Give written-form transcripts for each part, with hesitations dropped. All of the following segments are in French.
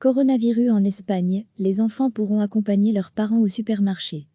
Coronavirus en Espagne, les enfants pourront accompagner leurs parents au supermarché.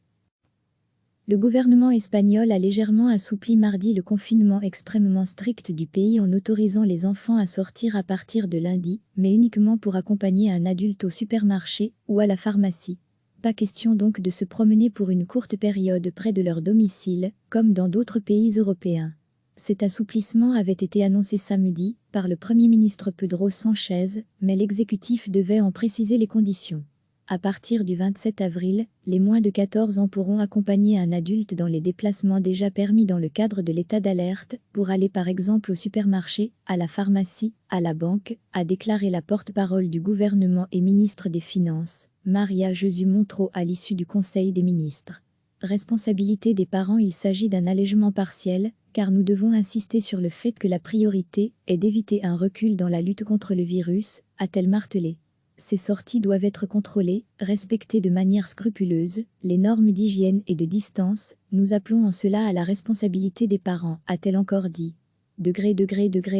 Le gouvernement espagnol a légèrement assoupli mardi le confinement extrêmement strict du pays en autorisant les enfants à sortir à partir de lundi, mais uniquement pour accompagner un adulte au supermarché ou à la pharmacie. Pas question donc de se promener pour une courte période près de leur domicile, comme dans d'autres pays européens. Cet assouplissement avait été annoncé samedi par le Premier ministre Pedro Sánchez, mais l'exécutif devait en préciser les conditions. À partir du 27 avril, les moins de 14 ans pourront accompagner un adulte dans les déplacements déjà permis dans le cadre de l'état d'alerte, pour aller par exemple au supermarché, à la pharmacie, à la banque, a déclaré la porte-parole du gouvernement et ministre des Finances, María Jesús Montero à l'issue du Conseil des ministres. Responsabilité des parents. Il s'agit d'un allègement partiel, car nous devons insister sur le fait que la priorité est d'éviter un recul dans la lutte contre le virus, a-t-elle martelé. Ces sorties doivent être contrôlées, respecter de manière scrupuleuse les normes d'hygiène et de distance, nous appelons en cela à la responsabilité des parents, a-t-elle encore dit. Degré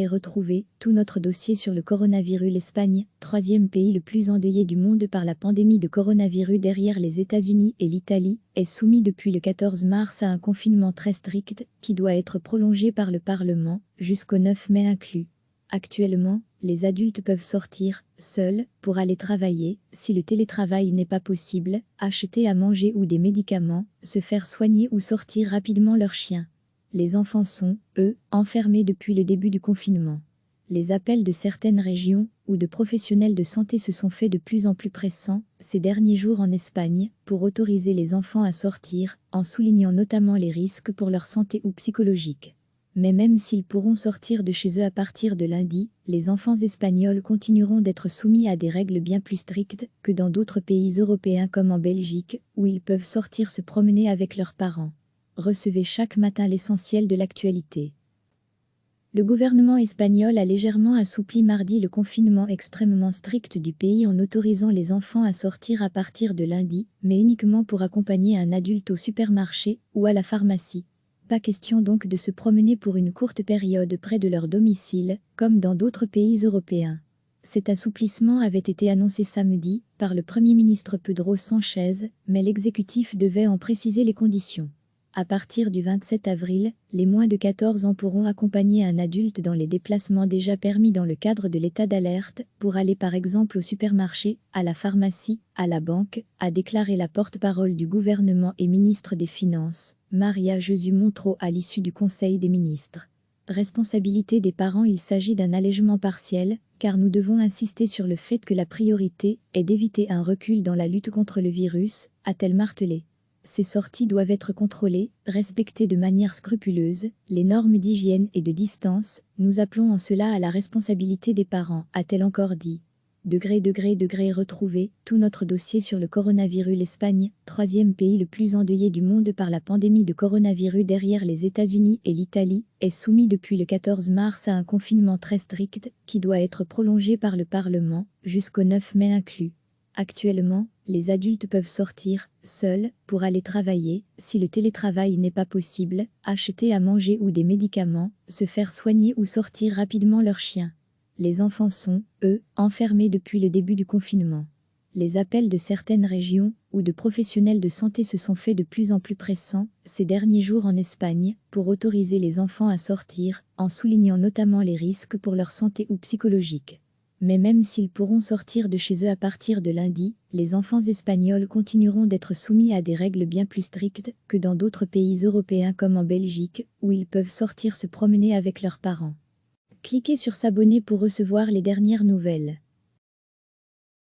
retrouvé, tout notre dossier sur le coronavirus. L'Espagne, troisième pays le plus endeuillé du monde par la pandémie de coronavirus derrière les États-Unis et l'Italie, est soumis depuis le 14 mars à un confinement très strict, qui doit être prolongé par le Parlement, jusqu'au 9 mai inclus. Actuellement, les adultes peuvent sortir, seuls, pour aller travailler, si le télétravail n'est pas possible, acheter à manger ou des médicaments, se faire soigner ou sortir rapidement leur chien. Les enfants sont, eux, enfermés depuis le début du confinement. Les appels de certaines régions ou de professionnels de santé se sont faits de plus en plus pressants ces derniers jours en Espagne pour autoriser les enfants à sortir, en soulignant notamment les risques pour leur santé ou psychologique. Mais même s'ils pourront sortir de chez eux à partir de lundi, les enfants espagnols continueront d'être soumis à des règles bien plus strictes que dans d'autres pays européens comme en Belgique, où ils peuvent sortir se promener avec leurs parents. Recevez chaque matin l'essentiel de l'actualité. Le gouvernement espagnol a légèrement assoupli mardi le confinement extrêmement strict du pays en autorisant les enfants à sortir à partir de lundi, mais uniquement pour accompagner un adulte au supermarché ou à la pharmacie. Pas question donc de se promener pour une courte période près de leur domicile, comme dans d'autres pays européens. Cet assouplissement avait été annoncé samedi par le Premier ministre Pedro Sánchez, mais l'exécutif devait en préciser les conditions. À partir du 27 avril, les moins de 14 ans pourront accompagner un adulte dans les déplacements déjà permis dans le cadre de l'état d'alerte, pour aller par exemple au supermarché, à la pharmacie, à la banque, a déclaré la porte-parole du gouvernement et ministre des Finances, María Jesús Montero à l'issue du Conseil des ministres. Responsabilité des parents. Il s'agit d'un allègement partiel, car nous devons insister sur le fait que la priorité est d'éviter un recul dans la lutte contre le virus, a-t-elle martelé. Ces sorties doivent être contrôlées, respecter de manière scrupuleuse les normes d'hygiène et de distance, nous appelons en cela à la responsabilité des parents, a-t-elle encore dit. Degré retrouvé, tout notre dossier sur le coronavirus. L'Espagne, troisième pays le plus endeuillé du monde par la pandémie de coronavirus derrière les États-Unis et l'Italie, est soumis depuis le 14 mars à un confinement très strict, qui doit être prolongé par le Parlement, jusqu'au 9 mai inclus. Actuellement, les adultes peuvent sortir, seuls, pour aller travailler, si le télétravail n'est pas possible, acheter à manger ou des médicaments, se faire soigner ou sortir rapidement leur chien. Les enfants sont, eux, enfermés depuis le début du confinement. Les appels de certaines régions ou de professionnels de santé se sont faits de plus en plus pressants ces derniers jours en Espagne pour autoriser les enfants à sortir, en soulignant notamment les risques pour leur santé ou psychologique. Mais même s'ils pourront sortir de chez eux à partir de lundi, les enfants espagnols continueront d'être soumis à des règles bien plus strictes que dans d'autres pays européens comme en Belgique, où ils peuvent sortir se promener avec leurs parents. Cliquez sur s'abonner pour recevoir les dernières nouvelles.